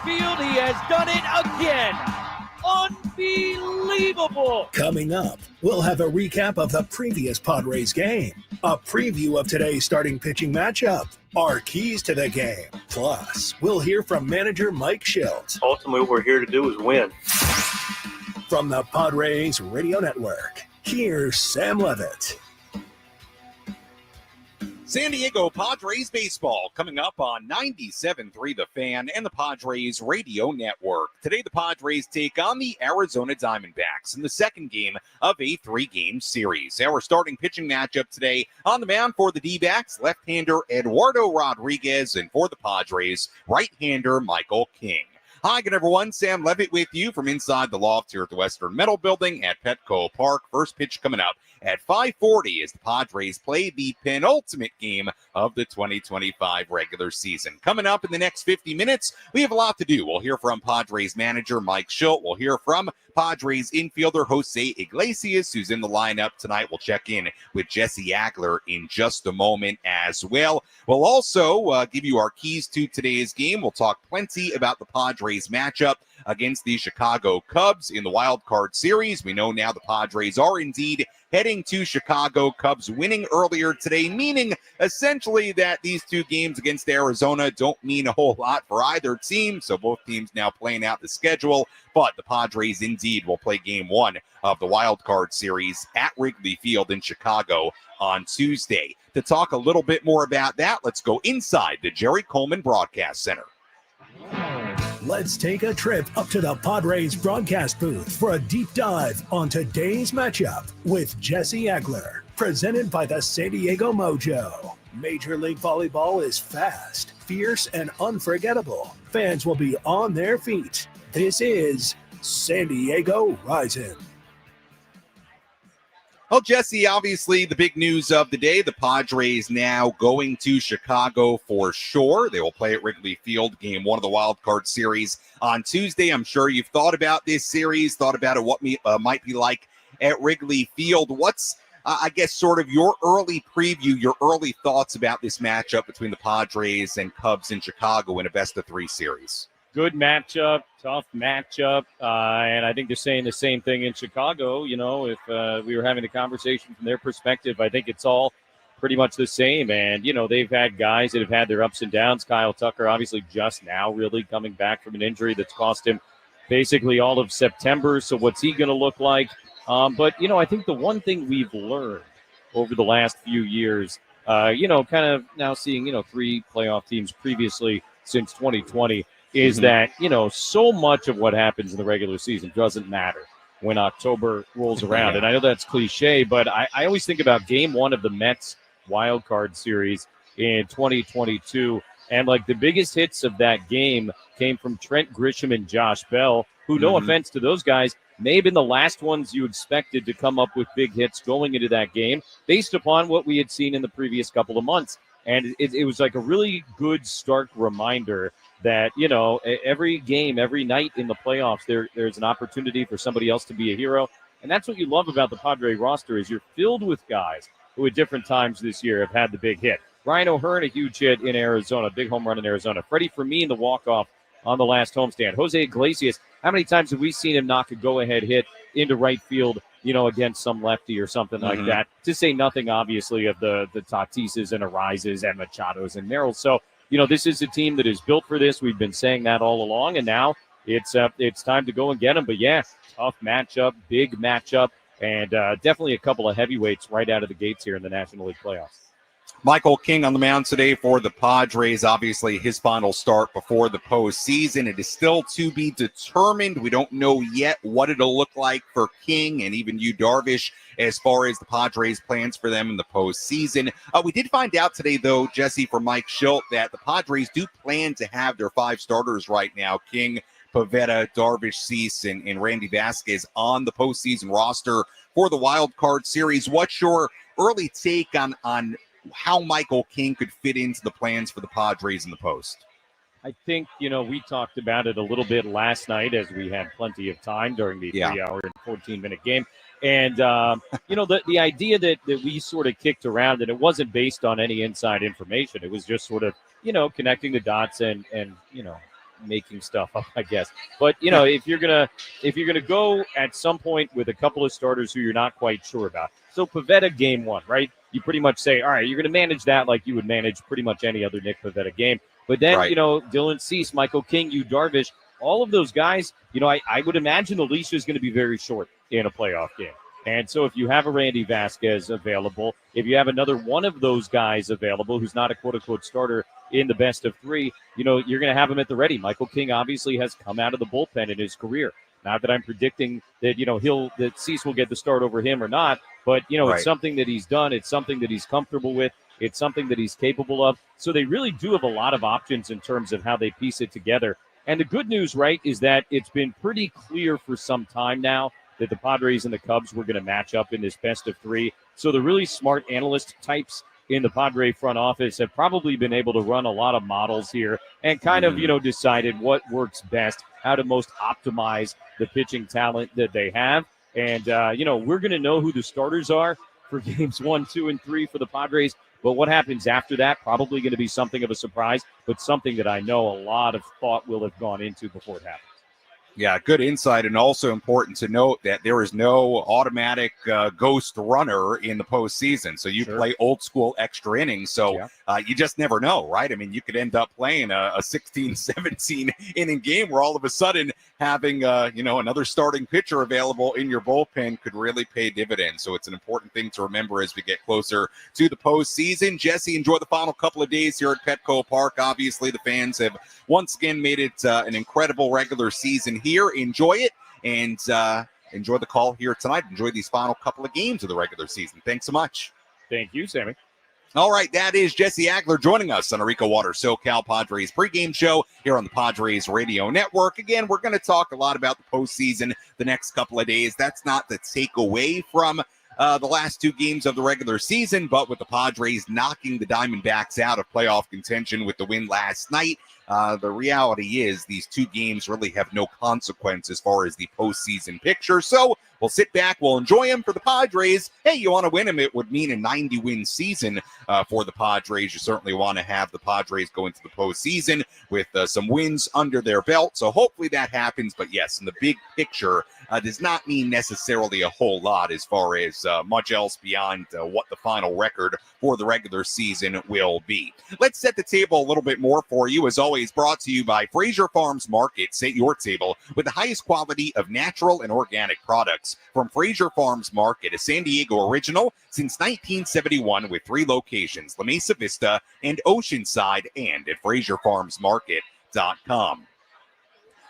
field. He has done it again. Unbelievable. Coming up, we'll have a recap of the previous Padres game, a preview of today's starting pitching matchup, our keys to the game. Plus, we'll hear from manager Mike Shildt. Ultimately, what we're here to do is win. From the Padres Radio Network, here's Sam Levitt. San Diego Padres baseball coming up on 97.3 The Fan and the Padres Radio Network. Today, the Padres take on the Arizona Diamondbacks in the second game of a three-game series. Our starting pitching matchup today on the mound for the D-backs, left-hander Eduardo Rodriguez, and for the Padres, right-hander Michael King. Hi again, everyone. Sam Levitt with you from inside the loft here at the Western Metal Building at Petco Park. First pitch coming up at 5:40 as the Padres play the penultimate game of the 2025 regular season. Coming up in the next 50 minutes, we have a lot to do. We'll hear from Padres manager Mike Shildt. We'll hear from Padres infielder Jose Iglesias, who's in the lineup tonight. We'll check in with Jesse Agler in just a moment as well. We'll also give you our keys to today's game. We'll talk plenty about the Padres matchup against the Chicago Cubs in the wild card series. We know now the Padres are indeed heading to Chicago. Cubs winning earlier today, meaning essentially that these two games against Arizona don't mean a whole lot for either team. So both teams now playing out the schedule, but the Padres indeed will play game one of the wild card series at Wrigley Field in Chicago on Tuesday. To talk a little bit more about that, let's go inside the Jerry Coleman Broadcast Center. Let's take a trip up to the Padres broadcast booth for a deep dive on today's matchup with Jesse Agler, presented by the San Diego Mojo. Major League Volleyball is fast, fierce, and unforgettable. Fans will be on their feet. This is San Diego Rising. Well, Jesse, obviously the big news of the day, the Padres now going to Chicago for sure. They will play at Wrigley Field, game one of the wild card series on Tuesday. I'm sure you've thought about this series, thought about it, what might be like at Wrigley Field. What's, I guess, sort of your early preview, your early thoughts about this matchup between the Padres and Cubs in Chicago in a best-of-3 series? Good matchup, tough matchup, and I think they're saying the same thing in Chicago. You know, if we were having a conversation from their perspective, I think it's all pretty much the same. And, you know, they've had guys that have had their ups and downs. Kyle Tucker, obviously, just now really coming back from an injury that's cost him basically all of September. So what's he going to look like? But, you know, I think the one thing we've learned over the last few years, you know, kind of now seeing, you know, 3 playoff teams previously since 2020, is that, you know, so much of what happens in the regular season doesn't matter when October rolls around. And I know that's cliche, but I always think about game one of the Mets wild card series in 2022. And like the biggest hits of that game came from Trent Grisham and Josh Bell, who, no offense to those guys, may have been the last ones you expected to come up with big hits going into that game based upon what we had seen in the previous couple of months. And it was like a really good, stark reminder that, you know, every game, every night in the playoffs, there's an opportunity for somebody else to be a hero. And that's what you love about the Padre roster is you're filled with guys who at different times this year have had the big hit. Ryan O'Hearn, a huge hit in Arizona, big home run in Arizona. Freddie Fermin, the walk-off on the last homestand. Jose Iglesias, how many times have we seen him knock a go-ahead hit into right field, you know, against some lefty or something like that? To say nothing, obviously, of the Tatises and Arises and Machados and Merrills. So, you know, this is a team that is built for this. We've been saying that all along, and now it's time to go and get them. But, yeah, tough matchup, big matchup, and definitely a couple of heavyweights right out of the gates here in the National League playoffs. Michael King on the mound today for the Padres. Obviously, his final start before the postseason. It is still to be determined. We don't know yet what it'll look like for King and even Yu Darvish as far as the Padres' plans for them in the postseason. We did find out today, though, Jesse, from Mike Shildt, that the Padres do plan to have their 5 starters right now, King, Pivetta, Darvish, Cease, and Randy Vasquez on the postseason roster for the wild card series. What's your early take on how Michael King could fit into the plans for the Padres in the post? I think, you know, we talked about it a little bit last night as we had plenty of time during the 3-hour and 14-minute game. And, you know, the idea that we sort of kicked around, and it wasn't based on any inside information. It was just sort of, you know, connecting the dots and you know, making stuff up, I guess. But if you're gonna go at some point with a couple of starters who you're not quite sure about, so Pivetta game 1, right? You pretty much say, all right, you're gonna manage that like you would manage pretty much any other Nick Pivetta game. But then Right. Dylan Cease, Michael King, Yu Darvish, all of those guys, I would imagine the leash is going to be very short in a playoff game. And so if you have a Randy Vasquez available, if you have another one of those guys available who's not a quote-unquote starter in the best of 3, you're going to have him at the ready. Michael King obviously has come out of the bullpen in his career. Not that I'm predicting that, that Cease will get the start over him or not, but, Right. It's something that he's done. It's something that he's comfortable with. It's something that he's capable of. So they really do have a lot of options in terms of how they piece it together. And the good news, right, is that it's been pretty clear for some time now that the Padres and the Cubs were going to match up in this best of 3. So the really smart analyst types in the Padre front office have probably been able to run a lot of models here and kind of, decided what works best, how to most optimize the pitching talent that they have. And, we're going to know who the starters are for games 1, 2, and 3 for the Padres. But what happens after that, probably going to be something of a surprise, but something that I know a lot of thought will have gone into before it happens. Yeah, good insight, and also important to note that there is no automatic ghost runner in the postseason. So you play old school extra innings. So you just never know, right? I mean, you could end up playing a 16, 17 inning game where all of a sudden having another starting pitcher available in your bullpen could really pay dividends. So it's an important thing to remember as we get closer to the postseason. Jesse, enjoy the final couple of days here at Petco Park. Obviously, the fans have once again made it an incredible regular season here. Enjoy it and enjoy the call here tonight. Enjoy these final couple of games of the regular season. Thanks so much. Thank you, Sammy. All right, that is Jesse Agler joining us on our EcoWater SoCal Padres pregame show here on the Padres Radio Network. Again, we're going to talk a lot about the postseason the next couple of days. That's not the takeaway from the last 2 games of the regular season, but with the Padres knocking the Diamondbacks out of playoff contention with the win last night, the reality is these 2 games really have no consequence as far as the postseason picture. So we'll sit back, we'll enjoy them for the Padres. Hey, you want to win them, it would mean a 90-win season for the Padres. You certainly want to have the Padres go into the postseason with some wins under their belt. So hopefully that happens. But yes, in the big picture, does not mean necessarily a whole lot as far as much else beyond what the final record for the regular season will be. Let's set the table a little bit more for you. As always, brought to you by Fraser Farms Market. Set your table with the highest quality of natural and organic products from Fraser Farms Market, a San Diego original since 1971 with 3 locations, La Mesa Vista and Oceanside, and at FraserFarmsMarket.com.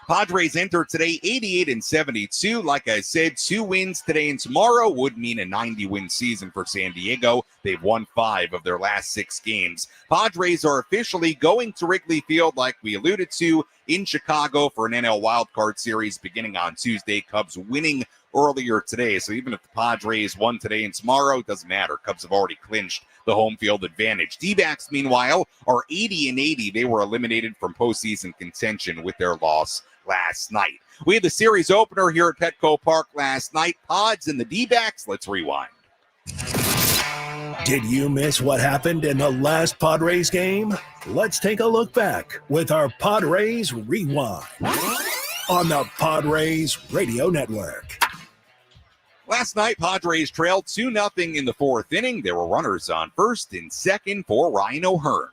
Padres enter today 88-72. Like I said, 2 wins today and tomorrow would mean a 90-win season for San Diego. They've won 5 of their last 6 games. Padres are officially going to Wrigley Field, like we alluded to, in Chicago for an NL wildcard series beginning on Tuesday. Cubs winning earlier today. So even if the Padres won today and tomorrow, it doesn't matter. Cubs have already clinched the home field advantage. D-backs, meanwhile, are 80-80. They were eliminated from postseason contention with their loss last night. We had the series opener here at Petco Park last night. Pods and the D-backs. Let's rewind. Did you miss what happened in the last Padres game? Let's take a look back with our Padres Rewind on the Padres Radio Network. Last night, Padres trailed 2-0 in the 4th inning. There were runners on first and second for Ryan O'Hearn.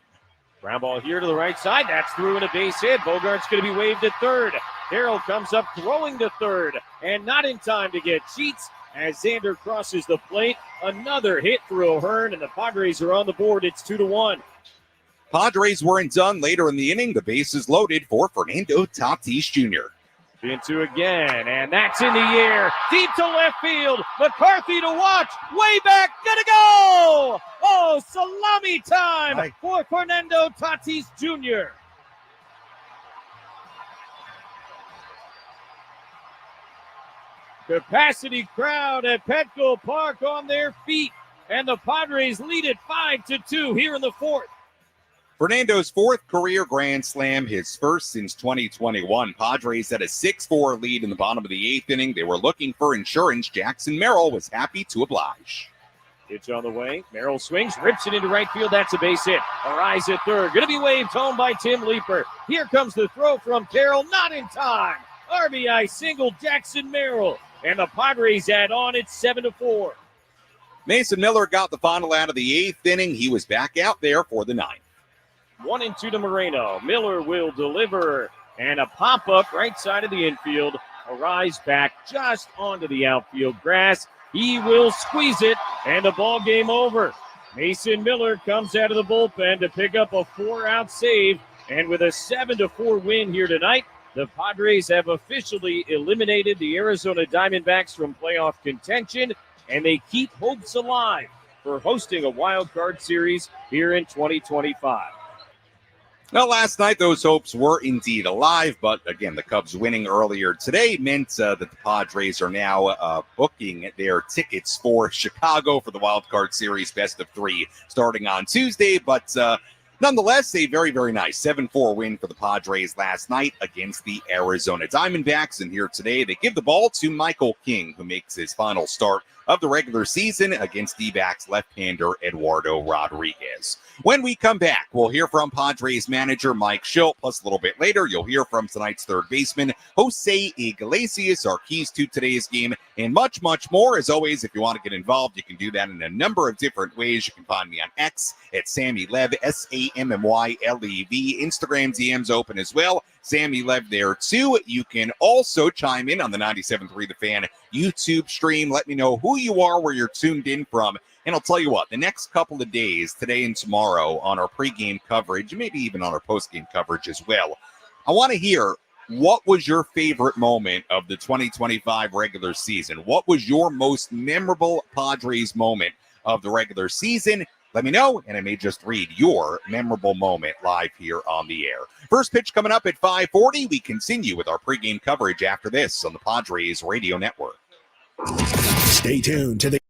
Ground ball here to the right side. That's through and a base hit. Bogart's going to be waved at third. Harrell comes up throwing to third and not in time to get Sheets as Xander crosses the plate. Another hit for O'Hearn, and the Padres are on the board. It's 2-1. Padres weren't done later in the inning. The bases loaded for Fernando Tatis Jr. Into again, and that's in the air. Deep to left field. McCarthy to watch. Way back. Gonna go! Oh, salami time for Fernando Tatis Jr. Capacity crowd at Petco Park on their feet, and the Padres lead it 5-2 here in the 4th. Fernando's 4th career grand slam, his first since 2021. Padres had a 6-4 lead in the bottom of the 8th inning. They were looking for insurance. Jackson Merrill was happy to oblige. Pitch on the way. Merrill swings, rips it into right field. That's a base hit. A rise at third. Going to be waved home by Tim Leeper. Here comes the throw from Carroll. Not in time. RBI single, Jackson Merrill. And the Padres add on. It's 7-4. Mason Miller got the final out of the 8th inning. He was back out there for the 9th. 1-2 to Moreno. Miller will deliver. And a pop-up right side of the infield. A rise back just onto the outfield grass. He will squeeze it, and the ball game over. Mason Miller comes out of the bullpen to pick up a 4-out save. And with a 7-4 win here tonight, the Padres have officially eliminated the Arizona Diamondbacks from playoff contention, and they keep hopes alive for hosting a wild card series here in 2025. Well, last night those hopes were indeed alive, but again, the Cubs winning earlier today meant that the Padres are now booking their tickets for Chicago for the Wild Card Series best of 3 starting on Tuesday. But nonetheless, a very, very nice 7-4 win for the Padres last night against the Arizona Diamondbacks. And here today, they give the ball to Michael King, who makes his final start of the regular season against D-backs left-hander Eduardo Rodriguez. When we come back, we'll hear from Padres manager Mike Shildt, plus a little bit later, you'll hear from tonight's third baseman, Jose Iglesias, our keys to today's game, and much, much more. As always, if you want to get involved, you can do that in a number of different ways. You can find me on X at Sammy Lev, SammyLev. Instagram DMs open as well. Sammy Lev there too. You can also chime in on the 97.3 The Fan YouTube stream. Let me know who you are, where you're tuned in from. And I'll tell you what, the next couple of days, today and tomorrow, on our pregame coverage, maybe even on our postgame coverage as well, I want to hear, what was your favorite moment of the 2025 regular season? What was your most memorable Padres moment of the regular season? Let me know, and I may just read your memorable moment live here on the air. First pitch coming up at 5:40. We continue with our pregame coverage after this on the Padres Radio Network. Stay tuned to the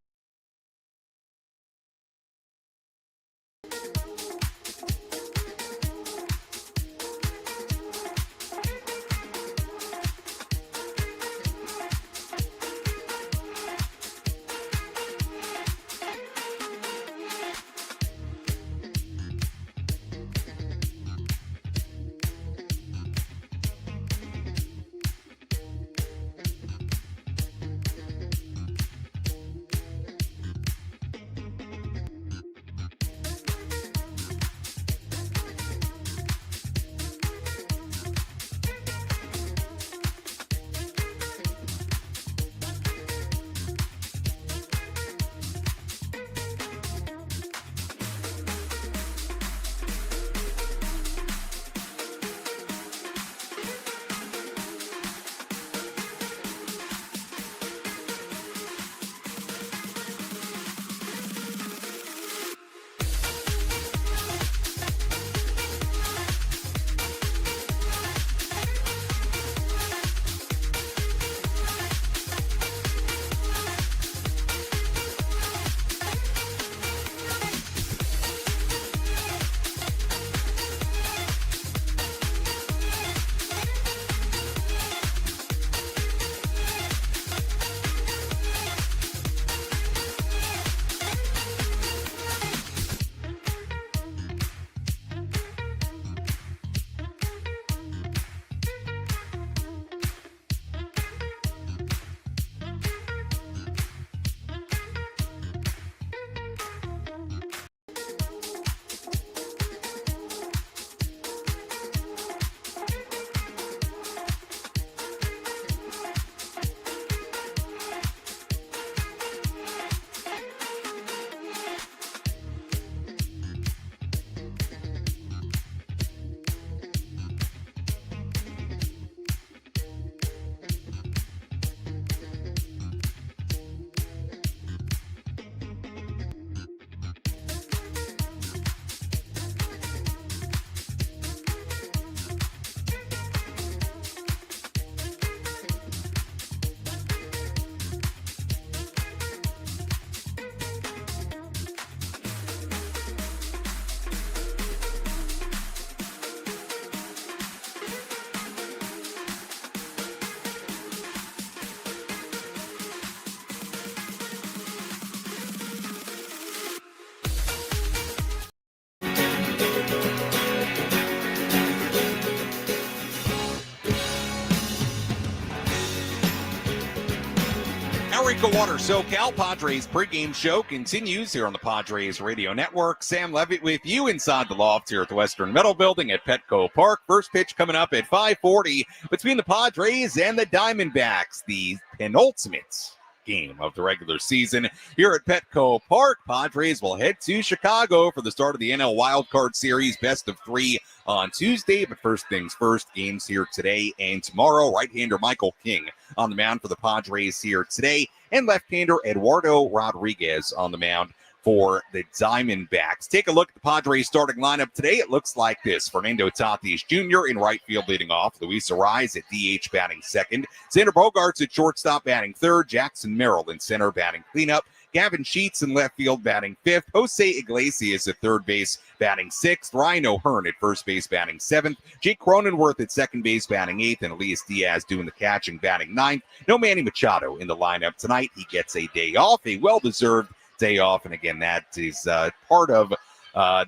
EcoWater SoCal Padres pregame show continues here on the Padres Radio Network. Sam Levitt with you inside the loft here at the Western Metal Building at Petco Park. First pitch coming up at 5:40 between the Padres and the Diamondbacks, the penultimate game of the regular season here at Petco Park. Padres will head to Chicago for the start of the NL Wildcard Series, best of 3 on Tuesday. But first things first, games here today and tomorrow. Right-hander Michael King on the mound for the Padres here today, and left-hander Eduardo Rodriguez on the mound for the Diamondbacks. Take a look at the Padres starting lineup today. It looks like this. Fernando Tatis Jr. in right field leading off. Luis Ariz at DH batting second. Xander Bogaerts at shortstop batting third. Jackson Merrill in center batting cleanup. Gavin Sheets in left field batting fifth. Jose Iglesias at third base batting sixth. Ryan O'Hearn at first base batting seventh. Jake Cronenworth at second base batting eighth. And Elias Diaz doing the catching batting ninth. No Manny Machado in the lineup tonight. He gets a day off, a well-deserved day off. And again, that is part of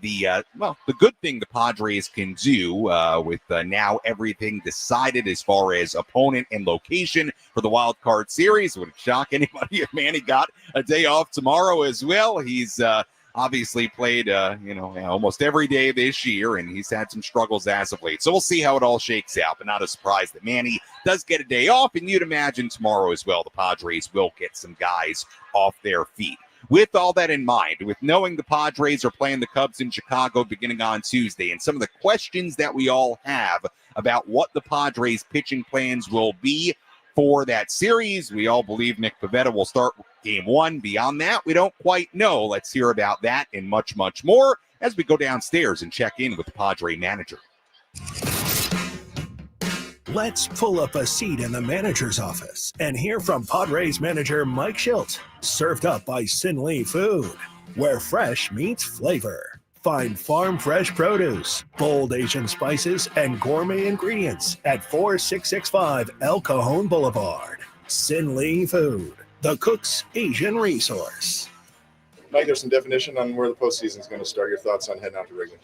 the good thing the Padres can do with now everything decided as far as opponent and location for the wild card series. Would it shock anybody if Manny got a day off tomorrow as well? He's obviously played almost every day this year, and he's had some struggles as of late. So we'll see how it all shakes out, but not a surprise that Manny does get a day off, and you'd imagine tomorrow as well the Padres will get some guys off their feet. With all that in mind, with knowing the Padres are playing the Cubs in Chicago beginning on Tuesday, and some of the questions that we all have about what the Padres pitching plans will be for that series, we all believe Nick Pivetta will start game one. Beyond that, we don't quite know. Let's hear about that and much, much more as we go downstairs and check in with the Padre manager. Let's pull up a seat in the manager's office and hear from Padres manager Mike Shildt. Served up by Sin Lee Food, where fresh meets flavor. Find farm fresh produce, bold Asian spices, and gourmet ingredients at 4665 El Cajon Boulevard. Sin Lee Food, the cook's Asian resource. Mike, there's some definition on where the postseason is going to start. Your thoughts on heading out to Wrigley?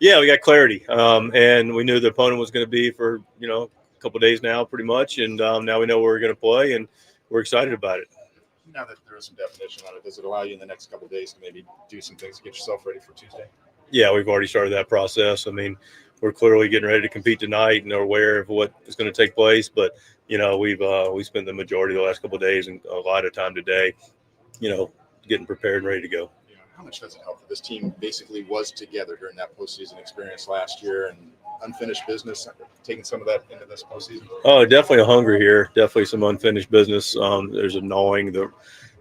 Yeah, we got clarity, and we knew the opponent was going to be for a couple of days now, pretty much, and now we know where we're going to play, and we're excited about it. Now that there is some definition on it, does it allow you in the next couple of days to maybe do some things to get yourself ready for Tuesday? Yeah, we've already started that process. I mean, we're clearly getting ready to compete tonight and are aware of what is going to take place, but we spent the majority of the last couple of days and a lot of time today, getting prepared and ready to go. How much does it help that this team basically was together during that postseason experience last year and unfinished business, taking some of that into this postseason? Oh, definitely a hunger here. Definitely some unfinished business. There's a knowing that,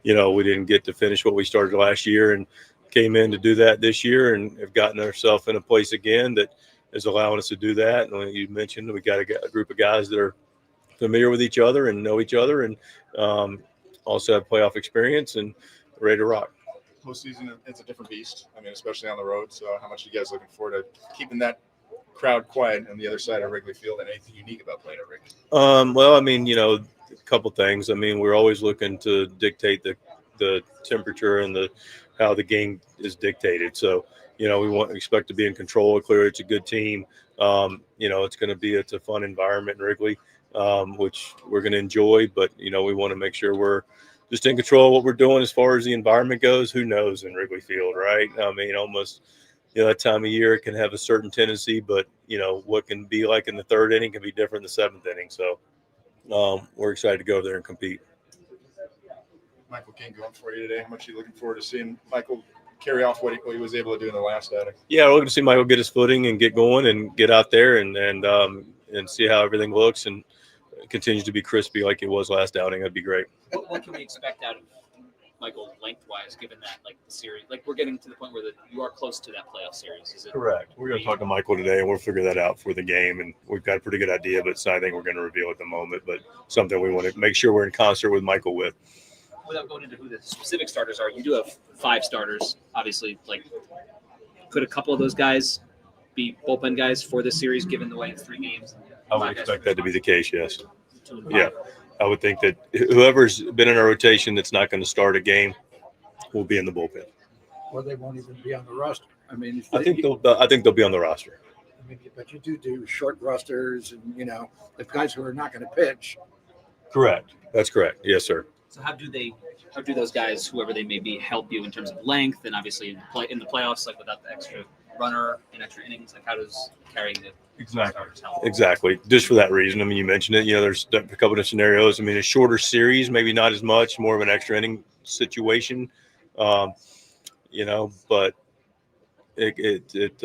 we didn't get to finish what we started last year and came in to do that this year and have gotten ourselves in a place again that is allowing us to do that. And you mentioned we got a group of guys that are familiar with each other and know each other and also have playoff experience and ready to rock. Postseason, it's a different beast. I mean, especially on the road. So how much are you guys looking forward to keeping that crowd quiet on the other side of Wrigley Field, and anything unique about playing at Wrigley? A couple things. I mean, we're always looking to dictate the temperature and how the game is dictated. So, we expect to be in control. Clearly, it's a good team. It's a fun environment in Wrigley, which we're going to enjoy. But, we want to make sure we're just in control of what we're doing as far as the environment goes. Who knows in Wrigley Field, right? I mean, almost, that time of year it can have a certain tendency, but, what can be like in the third inning can be different in the seventh inning. So we're excited to go there and compete. Michael King going for you today. How much are you looking forward to seeing Michael carry off what he was able to do in the last outing? Yeah, we're looking to see Michael get his footing and get going and get out there and see how everything looks and continues to be crispy like it was last outing. That'd be great. What can we expect out of Michael lengthwise, given that the series, we're getting to the point where you are close to that playoff series? Is it correct? We're going to talk to Michael today, and we'll figure that out for the game. And we've got a pretty good idea, but it's not anything we're going to reveal at the moment. But something we want to make sure we're in concert with Michael with. Without going into who the specific starters are, you do have 5 starters. Obviously, could a couple of those guys be bullpen guys for this series, given the way it's 3 games? I would expect that to be the case. Yes. Yeah. I would think that whoever's been in a rotation that's not going to start a game will be in the bullpen. Or they won't even be on the roster. I mean, I think they'll be on the roster. I mean, but you do short rosters, and the guys who are not going to pitch. Correct. That's correct. Yes, sir. So how do those guys, whoever they may be, help you in terms of length and obviously in the playoffs, like without the extra runner and extra innings? Like how does carrying the starters help? Exactly. Just for that reason. I mean, you mentioned it. There's a couple of scenarios. I mean, a shorter series, maybe not as much, more of an extra inning situation. But it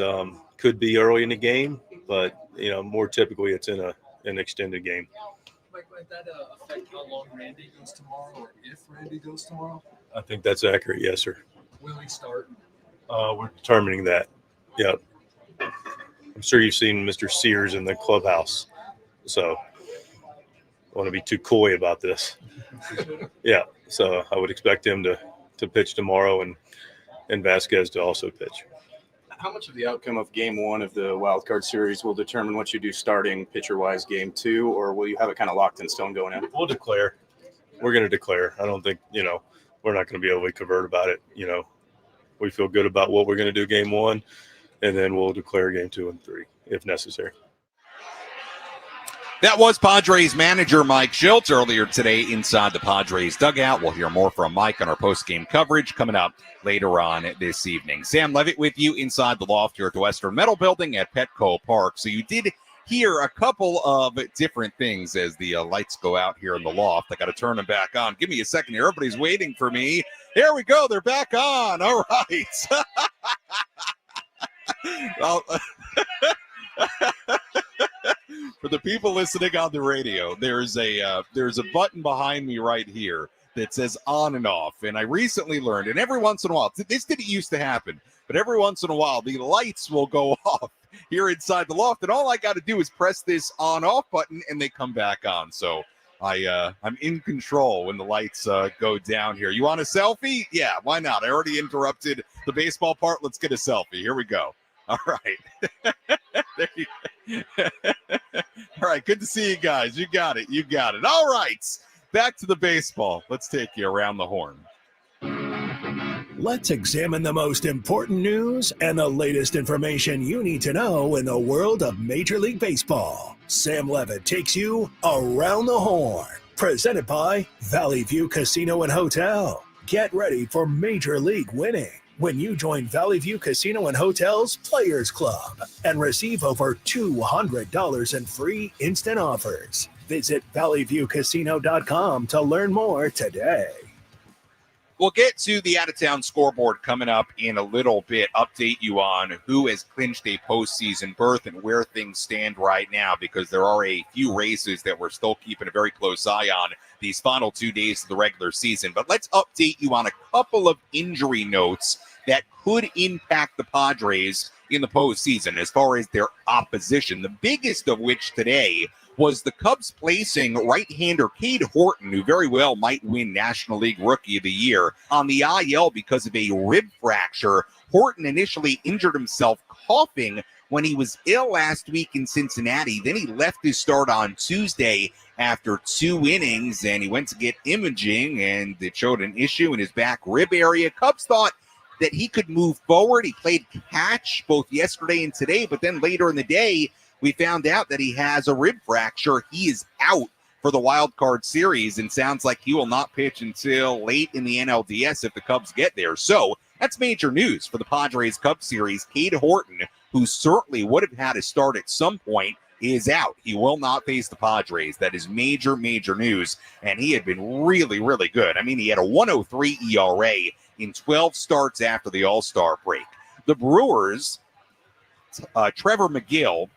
could be early in the game, but more typically it's in an extended game. Mike, might that affect how long Randy goes tomorrow, or if Randy goes tomorrow? I think that's accurate. Yes, sir. Will he start? We're determining that. Yep. I'm sure you've seen Mr. Sears in the clubhouse, so I want to be too coy about this. Yeah, so I would expect him to pitch tomorrow and Vasquez to also pitch. How much of the outcome of game one of the wild card series will determine what you do starting pitcher-wise game two, or will you have it kind of locked in stone going in? We'll declare. We're going to declare. I don't think, we're not going to be overly covert about it. We feel good about what we're going to do game one, and then we'll declare game 2 and 3 if necessary. That was Padres manager Mike Shildt earlier today inside the Padres dugout. We'll hear more from Mike on our post-game coverage coming up later on this evening. Sam Levitt with you inside the loft here at the Western Metal Building at Petco Park. So you did hear a couple of different things as the lights go out here in the loft. I got to turn them back on. Give me a second here. Everybody's waiting for me. There we go. They're back on. All right. Well, for the people listening on the radio, there's a button behind me right here that says on and off. And I recently learned, and every once in a while, this didn't used to happen, but every once in a while, the lights will go off here inside the loft. And all I got to do is press this on off button and they come back on. So I'm in control when the lights go down here. You want a selfie? Yeah, why not? I already interrupted the baseball part. Let's get a selfie. Here we go. All right. There you go. All right. Good to see you guys. You got it. All right. Back to the baseball. Let's take you around the horn. Let's examine the most important news and the latest information you need to know in the world of Major League Baseball. Sam Levitt takes you around the horn. Presented by Valley View Casino and Hotel. Get ready for Major League winning when you join Valley View Casino and Hotel's Players Club and receive over $200 in free instant offers. Visit valleyviewcasino.com to learn more today. We'll get to the out-of-town scoreboard coming up in a little bit, update you on who has clinched a postseason berth and where things stand right now, because there are a few races that we're still keeping a very close eye on these final 2 days of the regular season. But let's update you on a couple of injury notes that could impact the Padres in the postseason as far as their opposition. The biggest of which today was the Cubs placing right-hander Cade Horton, who very well might win National League Rookie of the Year, on the IL because of a rib fracture. Horton initially injured himself coughing when he was ill last week in Cincinnati. Then he left his start on Tuesday after 2 innings, and he went to get imaging, and it showed an issue in his back rib area. Cubs thought that he could move forward. He played catch both yesterday and today, but then later in the day, we found out that he has a rib fracture. He is out for the wild card series and sounds like he will not pitch until late in the NLDS if the Cubs get there. So that's major news for the Padres Cubs series. Cade Horton, who certainly would have had a start at some point, is out. He will not face the Padres. That is major, major news. And he had been really, really good. I mean, he had a 1.03 ERA in 12 starts after the All-Star break. The Brewers, Trevor McGill,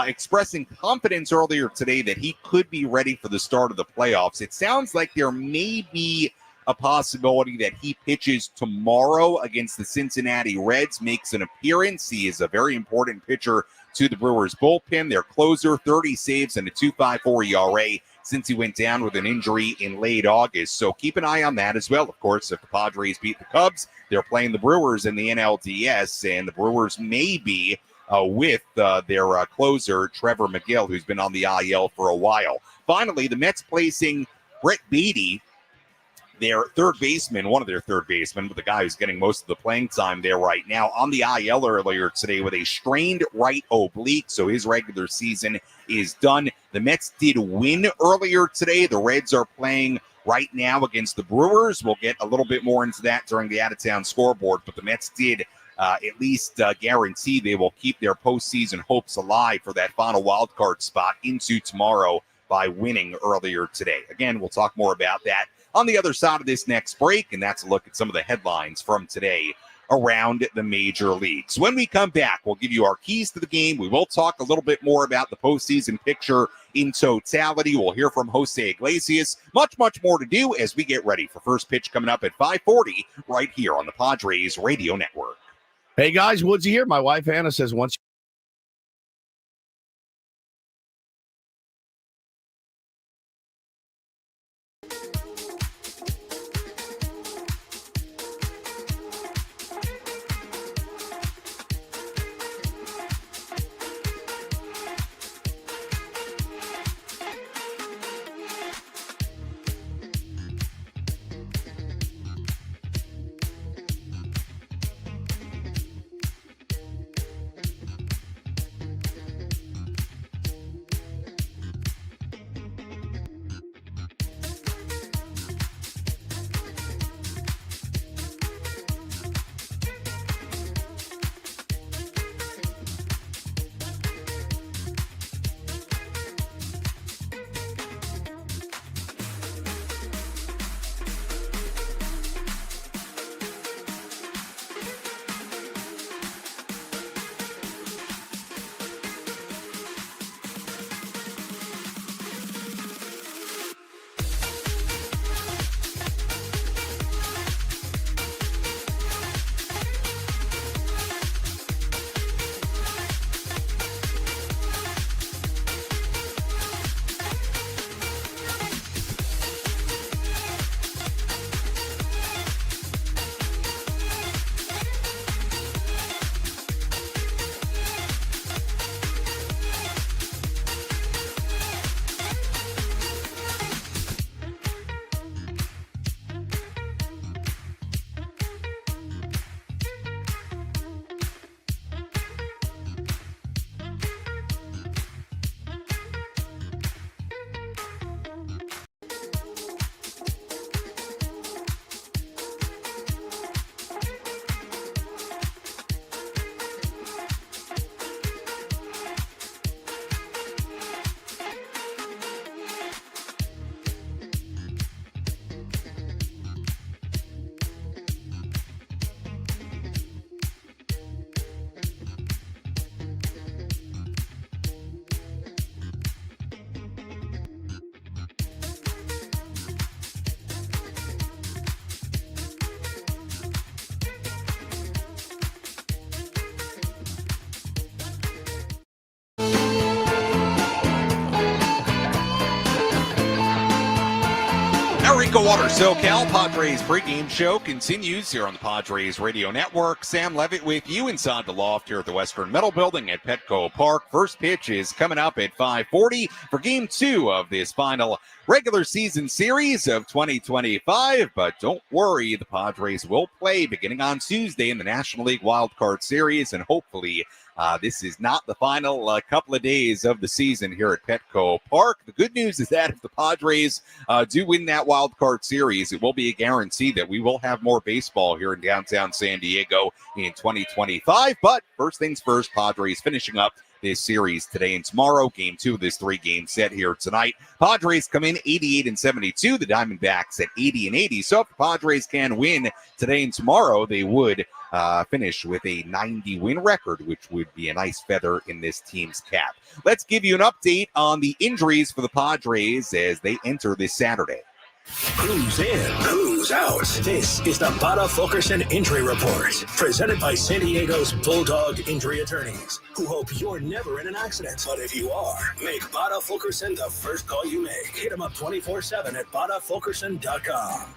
expressing confidence earlier today that he could be ready for the start of the playoffs. It sounds like there may be a possibility that he pitches tomorrow against the Cincinnati Reds, makes an appearance. He is a very important pitcher to the Brewers bullpen. Their closer, 30 saves and a 2.54 ERA since he went down with an injury in late August. So keep an eye on that as well. Of course, if the Padres beat the Cubs, they're playing the Brewers in the NLDS, and the Brewers may be with their closer, Trevor McGill, who's been on the IL for a while. Finally, the Mets placing Brett Beatty, their third baseman, one of their third basemen, but the guy who's getting most of the playing time there right now, on the IL earlier today with a strained right oblique, so his regular season is done. The Mets did win earlier today. The Reds are playing right now against the Brewers. We'll get a little bit more into that during the out-of-town scoreboard, but the Mets did at least guarantee they will keep their postseason hopes alive for that final wild card spot into tomorrow by winning earlier today. Again, we'll talk more about that on the other side of this next break, and that's a look at some of the headlines from today around the major leagues. When we come back, we'll give you our keys to the game. We will talk a little bit more about the postseason picture in totality. We'll hear from Jose Iglesias. Much more to do as we get ready for first pitch coming up at 5:40 right here on the Padres Radio Network. Hey guys, Woodsy here. My wife Anna says once EcoWater SoCal Padres pregame show continues here on the Padres Radio Network. Sam Levitt with you inside the loft here at the Western Metal Building at Petco Park. First pitch is coming up at 5:40 for Game 2 of this final regular season series of 2025. But don't worry, the Padres will play beginning on Tuesday in the National League Wild Card Series, and hopefully this is not the final couple of days of the season here at Petco Park. The good news is that if the Padres do win that wild card series, it will be a guarantee that we will have more baseball here in downtown San Diego in 2025. But first things first, Padres finishing up this series today and tomorrow. Game 2 of this 3-game set here tonight. Padres come in 88-72. The Diamondbacks at 80-80. So if the Padres can win today and tomorrow, they would finish with a 90-win record, which would be a nice feather in this team's cap. Let's give you an update on the injuries for the Padres as they enter this Saturday. Who's in? Who's out? This is the Bada Fulkerson Injury Report, presented by San Diego's Bulldog Injury Attorneys, who hope you're never in an accident. But if you are, make Bada Fulkerson the first call you make. Hit them up 24/7 at badafulkerson.com.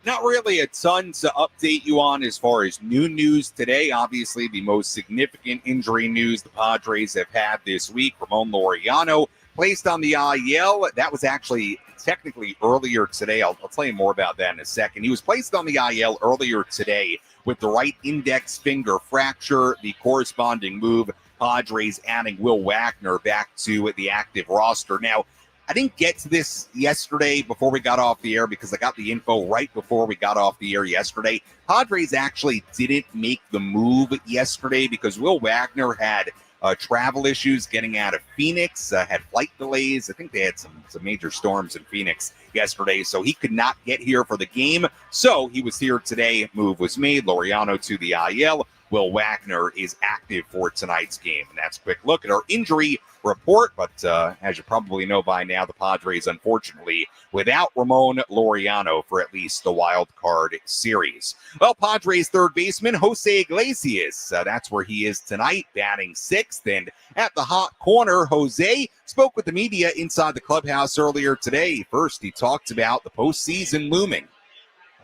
Not really a ton to update you on as far as new news today. Obviously, the most significant injury news the Padres have had this week, Ramon Laureano placed on the IL. That was actually technically earlier today. I'll tell you more about that in a second. He was placed on the IL earlier today with the right index finger fracture, the corresponding move, Padres adding Will Wagner back to the active roster. Now, I didn't get to this yesterday before we got off the air because I got the info right before we got off the air yesterday. Padres actually didn't make the move yesterday because Will Wagner had travel issues getting out of Phoenix, had flight delays. I think they had some major storms in Phoenix yesterday, so he could not get here for the game. So he was here today. Move was made. Laureano to the IL. Will Wagner is active for tonight's game. And that's a quick look at our injury report. But as you probably know by now, the Padres, unfortunately, without Ramon Laureano for at least the wild card series. Well, Padres third baseman Jose Iglesias, that's where he is tonight, batting sixth. And at the hot corner, Jose spoke with the media inside the clubhouse earlier today. First, he talked about the postseason looming.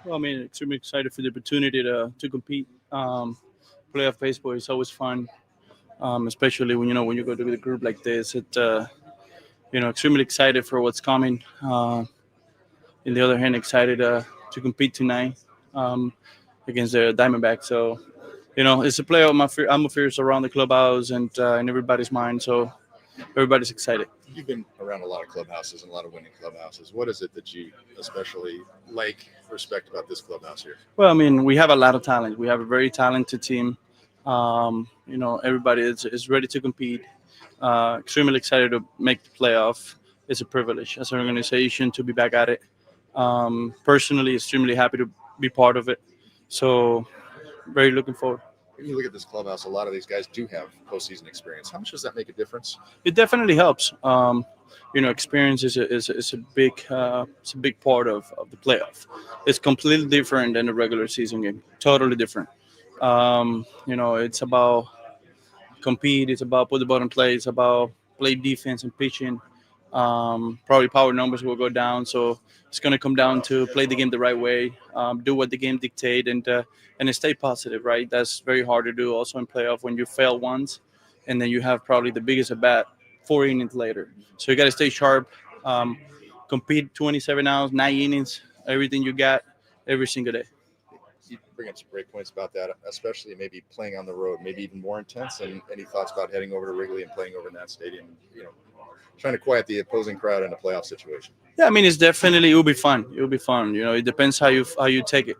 Well, I mean, extremely excited for the opportunity to compete. Playoff baseball is always fun, especially when you go to a group like this. Extremely excited for what's coming. On the other hand, excited to compete tonight against the Diamondbacks. So, it's a playoff atmosphere around the clubhouse and in everybody's mind. So everybody's excited. You've been around a lot of clubhouses and a lot of winning clubhouses. What is it that you especially respect about this clubhouse here? Well, I mean, we have a lot of talent. We have a very talented team. Everybody is ready to compete. Extremely excited to make the playoff. It's a privilege as an organization to be back at it. Personally, extremely happy to be part of it. So, very looking forward. When you look at this clubhouse, a lot of these guys do have postseason experience. How much does that make a difference? It definitely helps. Experience is a big part of the playoff. It's completely different than a regular season game. Totally different. It's about compete. It's about put the ball in play. It's about play defense and pitching. Probably power numbers will go down. So it's going to come down to play the game the right way, do what the game dictate, and stay positive, right? That's very hard to do also in playoff when you fail once and then you have probably the biggest at bat 4 innings later. So you got to stay sharp, compete 27 hours, 9 innings, everything you got every single day. You bring up some great points about that, especially maybe playing on the road, maybe even more intense. And any thoughts about heading over to Wrigley and playing over in that stadium, trying to quiet the opposing crowd in a playoff situation? Yeah, I mean, it will be fun. It will be fun. It depends how you take it.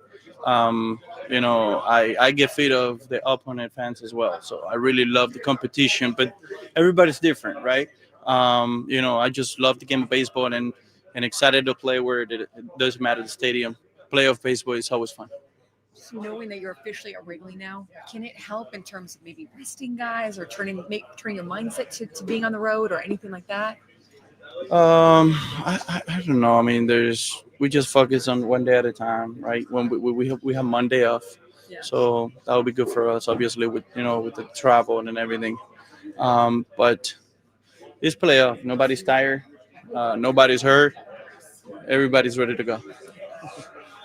I get feed of the opponent fans as well. So I really love the competition, but everybody's different, right? I just love the game of baseball and excited to play where it doesn't matter the stadium. Playoff baseball is always fun. So knowing that you're officially at Wrigley now, can it help in terms of maybe resting guys or turning your mindset to being on the road or anything like that? I don't know. I mean, we just focus on one day at a time, right? When we have Monday off, so that would be good for us, obviously, with the travel and everything. But it's playoff. Nobody's tired. Nobody's hurt. Everybody's ready to go.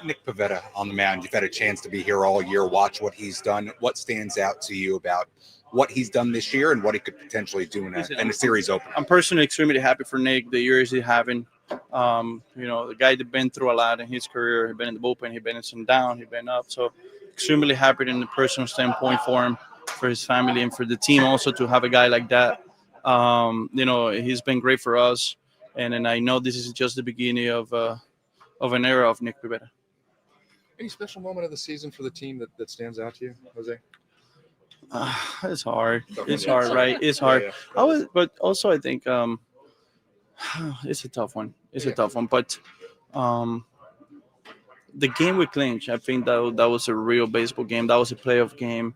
Nick Pivetta on the mound. You've had a chance to be here all year, watch what he's done. What stands out to you about what he's done this year and what he could potentially do in a series opener? I'm personally extremely happy for Nick, the years he's having. The guy that's been through a lot in his career. He's been in the bullpen, he's been in some down, he's been up. So extremely happy in the personal standpoint for him, for his family, and for the team also to have a guy like that. He's been great for us. And I know this is just the beginning of an era of Nick Pivetta. Any special moment of the season for the team that stands out to you, Jose? It's hard. It's hard, right? It's hard. Yeah. But also I think it's a tough one. It's a tough one. But the game we clinched, I think that was a real baseball game. That was a playoff game.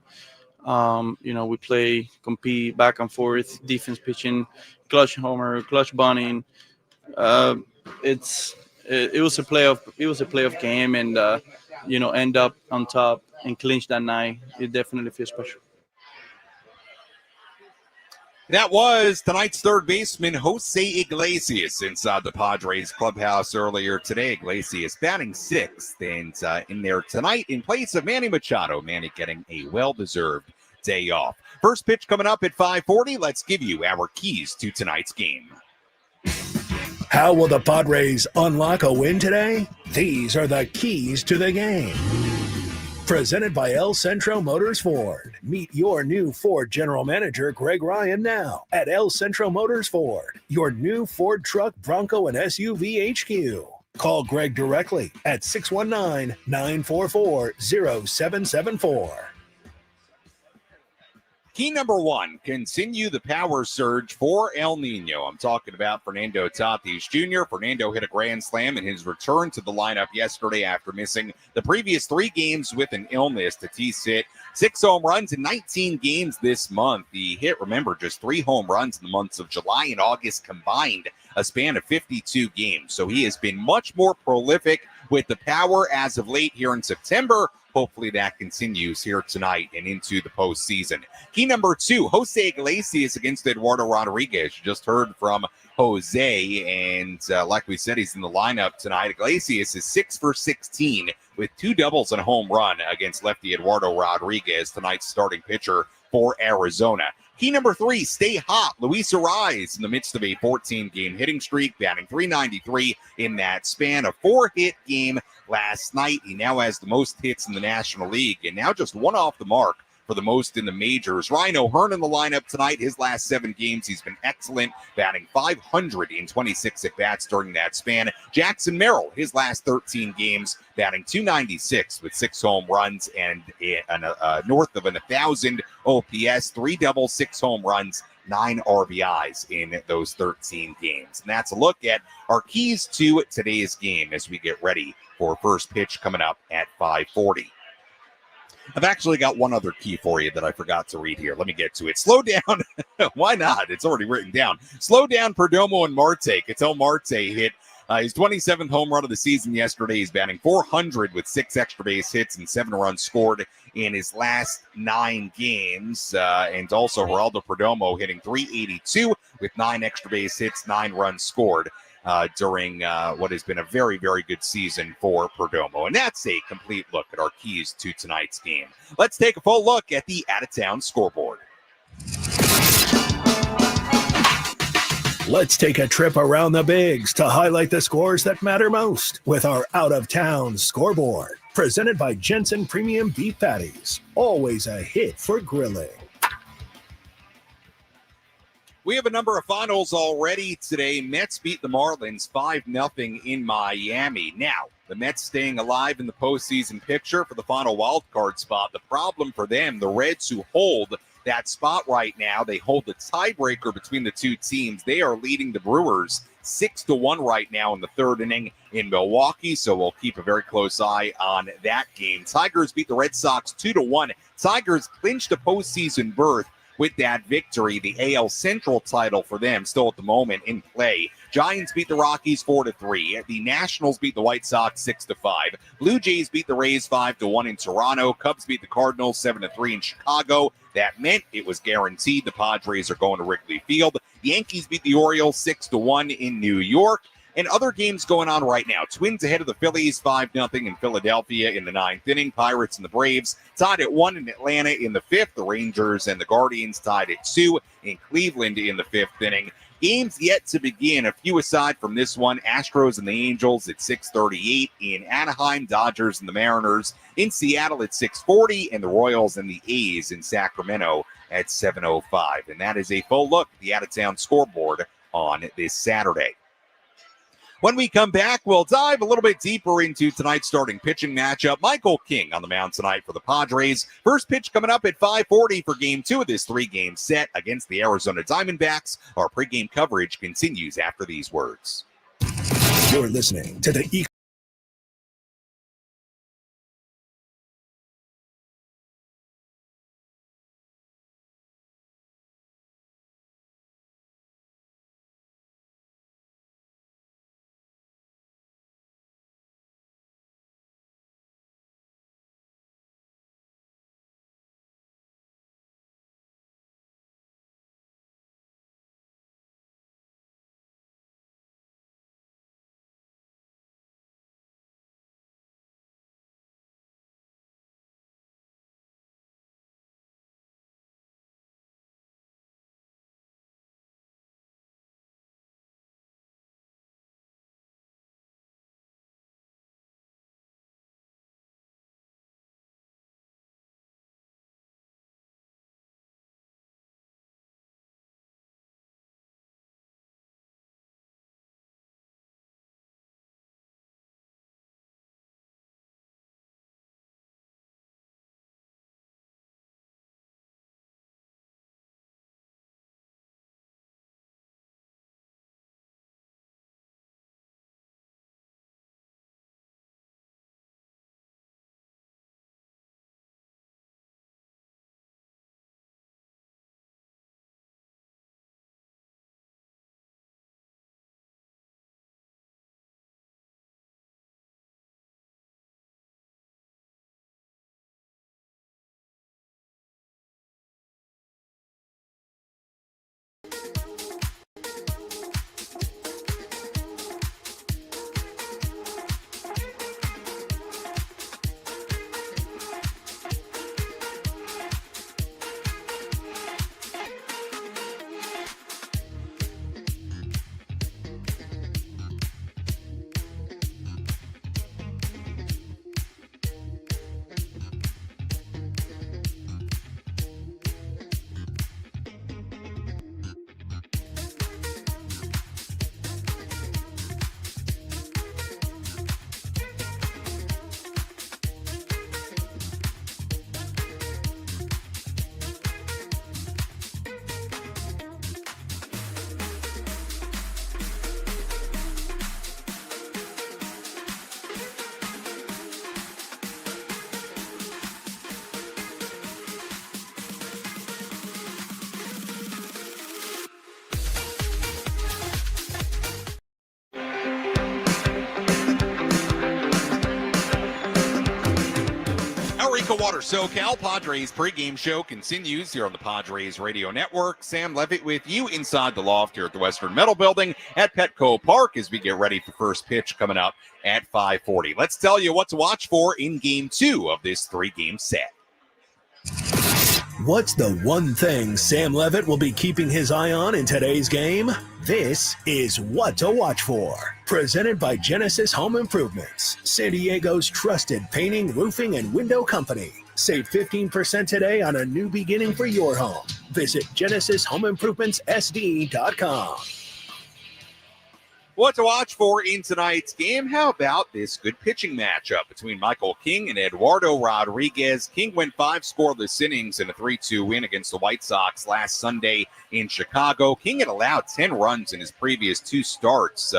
We compete back and forth, defense pitching, clutch homer, clutch bunting. It was a playoff game, and end up on top and clinch that night. It definitely feels special. That was tonight's third baseman, Jose Iglesias, inside the Padres clubhouse earlier today. Iglesias batting sixth and in there tonight in place of Manny Machado. Manny getting a well-deserved day off. First pitch coming up at 5:40. Let's give you our keys to tonight's game. How will the Padres unlock a win today? These are the keys to the game. Presented by El Centro Motors Ford. Meet your new Ford General Manager, Greg Ryan, now at El Centro Motors Ford, your new Ford truck, Bronco, and SUV HQ. Call Greg directly at 619-944-0774. Key number one, continue the power surge for El Nino. I'm talking about Fernando Tatis Jr. Fernando hit a grand slam in his return to the lineup yesterday after missing the previous 3 games with an illness. Tatis hit 6 home runs in 19 games this month. He hit, remember, just 3 home runs in the months of July and August combined, a span of 52 games. So he has been much more prolific with the power as of late here in September. Hopefully that continues here tonight and into the postseason. Key number 2, Jose Iglesias against Eduardo Rodriguez. You just heard from Jose, and like we said, he's in the lineup tonight. Iglesias is 6 for 16 with 2 doubles and a home run against lefty Eduardo Rodriguez, tonight's starting pitcher for Arizona. Key number 3, stay hot. Luis Arraez in the midst of a 14-game hitting streak, batting .393 in that span. A 4-hit game last night. He now has the most hits in the National League, and now just 1 off the mark for the most in the majors. Ryan O'Hearn in the lineup tonight. His last 7 games, he's been excellent, batting .500 in 26 at-bats during that span. Jackson Merrill, his last 13 games, batting .296 with 6 home runs and north of 1,000 OPS, 3 doubles, 6 home runs, 9 RBIs in those 13 games. And that's a look at our keys to today's game as we get ready for first pitch coming up at 5:40. I've actually got one other key for you that I forgot to read here. Let me get to it. Slow down. Why not? It's already written down. Slow down Perdomo and Marte. Ketel Marte hit his 27th home run of the season yesterday. He's batting .400 with 6 extra base hits and 7 runs scored in his last 9 games. And also Geraldo Perdomo hitting .382 with 9 extra base hits, 9 runs scored during what has been a very, very good season for Perdomo. And that's a complete look at our keys to tonight's game. Let's take a full look at the out-of-town scoreboard. Let's take a trip around the bigs to highlight the scores that matter most with our out-of-town scoreboard. Presented by Jensen Premium Beef Patties. Always a hit for grilling. We have a number of finals already today. Mets beat the Marlins 5-0 in Miami. Now, the Mets staying alive in the postseason picture for the final wild card spot. The problem for them, the Reds who hold that spot right now, they hold the tiebreaker between the 2 teams. They are leading the Brewers 6-1 right now in the 3rd inning in Milwaukee, so we'll keep a very close eye on that game. Tigers beat the Red Sox 2-1. Tigers clinched a postseason berth with that victory. The AL Central title for them still at the moment in play. Giants beat the Rockies 4-3. The Nationals beat the White Sox 6-5. Blue Jays beat the Rays 5-1 in Toronto. Cubs beat the Cardinals 7-3 in Chicago. That meant it was guaranteed the Padres are going to Wrigley Field. The Yankees beat the Orioles 6-1 in New York. And other games going on right now. Twins ahead of the Phillies 5-0 in Philadelphia in the 9th inning. Pirates and the Braves tied at 1 in Atlanta in the 5th. The Rangers and the Guardians tied at 2 in Cleveland in the 5th inning. Games yet to begin. A few aside from this one. Astros and the Angels at 6:38 in Anaheim. Dodgers and the Mariners in Seattle at 6:40. And the Royals and the A's in Sacramento at 7:05. And that is a full look at the out-of-town scoreboard on this Saturday. When we come back, we'll dive a little bit deeper into tonight's starting pitching matchup. Michael King on the mound tonight for the Padres. First pitch coming up at 5:40 for Game 2 of this 3-game set against the Arizona Diamondbacks. Our pregame coverage continues after these words. You're listening to the EcoWater SoCal Padres pregame show continues here on the Padres Radio Network. Sam Levitt with you inside the loft here at the Western Metal Building at Petco Park as we get ready for first pitch coming up at 5:40. Let's tell you what to watch for in Game 2 of this 3-game set. What's the one thing Sam Levitt will be keeping his eye on in today's game? This is What to Watch For. Presented by Genesis Home Improvements, San Diego's trusted painting, roofing, and window company. Save 15% today on a new beginning for your home. Visit GenesisHomeImprovementsSD.com. What to watch for in tonight's game? How about this good pitching matchup between Michael King and Eduardo Rodriguez? King went 5 scoreless innings in a 3-2 win against the White Sox last Sunday in Chicago. King had allowed 10 runs in his previous 2 starts.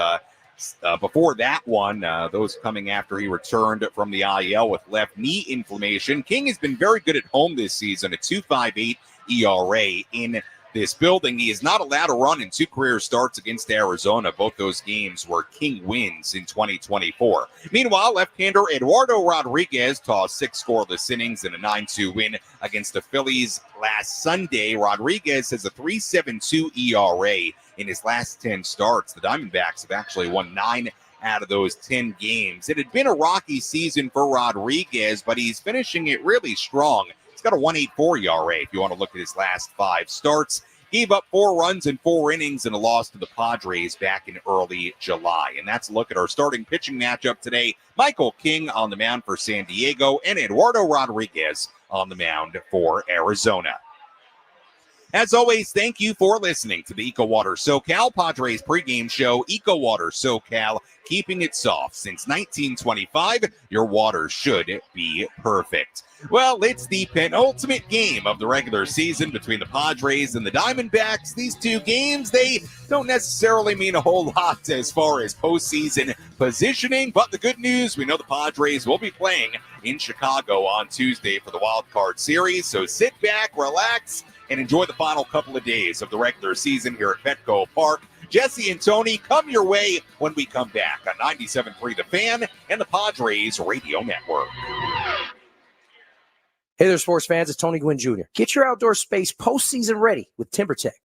Before that one, those coming after he returned from the IL with left knee inflammation. King has been very good at home this season, a 2.58 ERA in this building. He is not allowed to run in 2 career starts against Arizona. Both those games were King wins in 2024. Meanwhile, left-hander Eduardo Rodriguez tossed 6 scoreless innings in a 9-2 win against the Phillies last Sunday. Rodriguez has a 3.72 ERA in his last 10 starts. The Diamondbacks have actually won 9 out of those 10 games. It had been a rocky season for Rodriguez, but he's finishing it really strong. He's got a 1.84 ERA if you want to look at his last 5 starts. Gave up 4 runs in 4 innings in a loss to the Padres back in early July. And that's a look at our starting pitching matchup today. Michael King on the mound for San Diego and Eduardo Rodriguez on the mound for Arizona. As always, thank you for listening to the EcoWater SoCal Padres pregame show. EcoWater SoCal, keeping it soft. Since 1925, your water should be perfect. Well, it's the penultimate game of the regular season between the Padres and the Diamondbacks. These 2 games, they don't necessarily mean a whole lot as far as postseason positioning, but the good news, we know the Padres will be playing in Chicago on Tuesday for the Wild Card Series. So sit back, relax, and enjoy the final couple of days of the regular season here at Petco Park. Jesse and Tony come your way when we come back on 97.3 The Fan and the Padres Radio Network. Hey there, sports fans. It's Tony Gwynn Jr. Get your outdoor space postseason ready with TimberTech.